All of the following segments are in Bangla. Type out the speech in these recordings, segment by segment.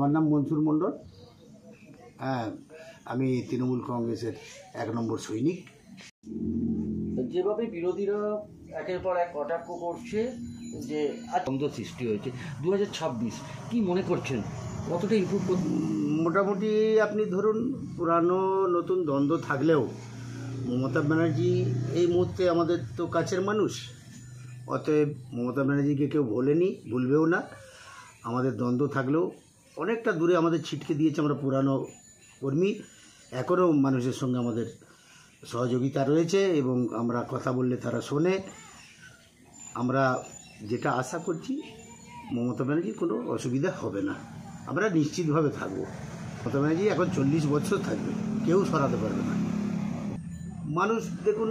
আমার নাম মনসুর মণ্ডল। হ্যাঁ, আমি তৃণমূল কংগ্রেসের 1 নম্বর সৈনিক। যেভাবে বিরোধীরা একের পর এক কটাক্ষ করছে যে দ্বন্দ্ব সৃষ্টি হয়েছে 2026, কি মনে করছেন কতটা ইমপ্রুভ করতে? মোটামুটি আপনি ধরুন পুরানো নতুন দ্বন্দ্ব থাকলেও মমতা ব্যানার্জি এই মুহূর্তে আমাদের তো কাছের মানুষ, অতএব মমতা ব্যানার্জিকে কেউ ভোলেনি, ভুলবেও না। আমাদের দ্বন্দ্ব থাকলেও অনেকটা দূরে আমাদের ছিটকে দিয়েছে। আমরা পুরানো কর্মী, এখনও মানুষের সঙ্গে আমাদের সহযোগিতা রয়েছে এবং আমরা কথা বললে তারা শোনে। আমরা যেটা আশা করছি মমতা ব্যানার্জির কোনো অসুবিধা হবে না, আমরা নিশ্চিতভাবে থাকবো। মমতা ব্যানার্জি এখন 40 বছর থাকবে, কেউ সরাতে পারবে না। মানুষ দেখুন,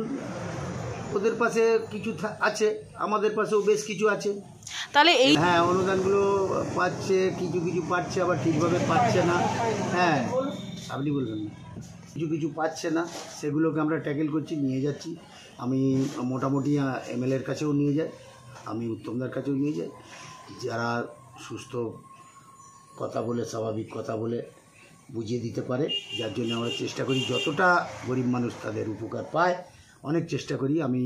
ওদের পাশে কিছু আছে, আমাদের পাশেও বেশ কিছু আছে। তাহলে এই হ্যাঁ, অনুদানগুলো পাচ্ছে, কিছু কিছু পাচ্ছে, আবার ঠিকভাবে পাচ্ছে না। হ্যাঁ, আপনি বলবেন না, কিছু কিছু পাচ্ছে না, সেগুলোকে আমরা ট্যাকেল করছি, নিয়ে যাচ্ছি। আমি মোটামুটি এমএলএর কাছেও নিয়ে যাই, আমি উত্তমদার কাছেও নিয়ে যাই, যারা সুস্থ কথা বলে, স্বাভাবিক কথা বলে বুঝিয়ে দিতে পারে, যার জন্য আমরা চেষ্টা করি যতটা গরিব মানুষ তাদের উপকার পায়, অনেক চেষ্টা করি। আমি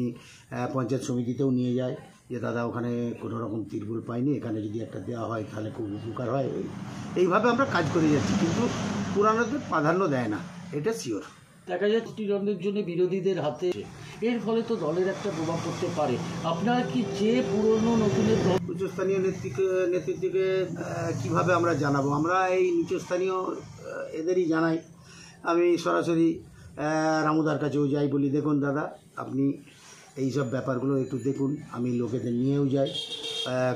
পঞ্চায়েত সমিতিতেও নিয়ে যাই যে দাদা ওখানে কোনো রকম তিরপুল পাইনি, এখানে যদি একটা দেওয়া হয় তাহলে খুব উপকার হয়। এইভাবে আমরা কাজ করে যাচ্ছি, কিন্তু পুরানোদের প্রাধান্য দেয় না, এটা শিওর। দেখা যায় প্রতিদ্বন্দ্বের জন্য বিরোধীদের হাতে, এর ফলে তো দলের একটা প্রভাব পড়তে পারে। আপনারা কি যে পুরনো নতুনের উচ্চস্থানীয় নেতৃত্বকে কীভাবে আমরা জানাবো? আমরা এই নিচস্থানীয় এদেরই জানাই। আমি সরাসরি রামুদার কাছেও যাই, বলি দেখুন দাদা আপনি এই সব ব্যাপারগুলো একটু দেখুন। আমি লোকেদের নিয়েও যাই,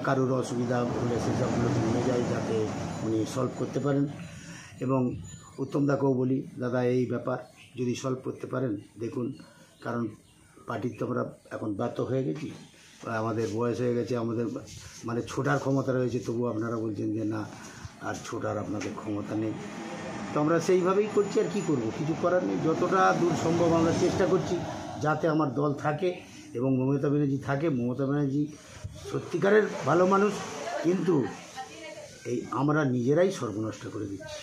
কারোর অসুবিধা হলে সেসবগুলোকে নিয়ে যাই যাতে উনি সলভ করতে পারেন। এবং উত্তমদাকেও বলি দাদা এই ব্যাপার যদি সলভ করতে পারেন দেখুন, কারণ পার্টির তো আমরা এখন ব্যর্থ হয়ে গেছি, আমাদের বয়স হয়ে গেছে, আমাদের মানে ছোটার ক্ষমতা রয়েছে, তবু আপনারা বলছেন যে না আর ছোটার আপনাদের ক্ষমতা নেই। তো আমরা সেইভাবেই করছি, আর কি করব, কিছু করার নেই। যতটা দূর সম্ভব আমরা চেষ্টা করছি যাতে আমার দল থাকে এবং মমতা ব্যানার্জি থাকে। মমতা ব্যানার্জি সত্যিকারের ভালো মানুষ, কিন্তু এই আমরা নিজেরাই সর্বনষ্ট করে দিচ্ছি।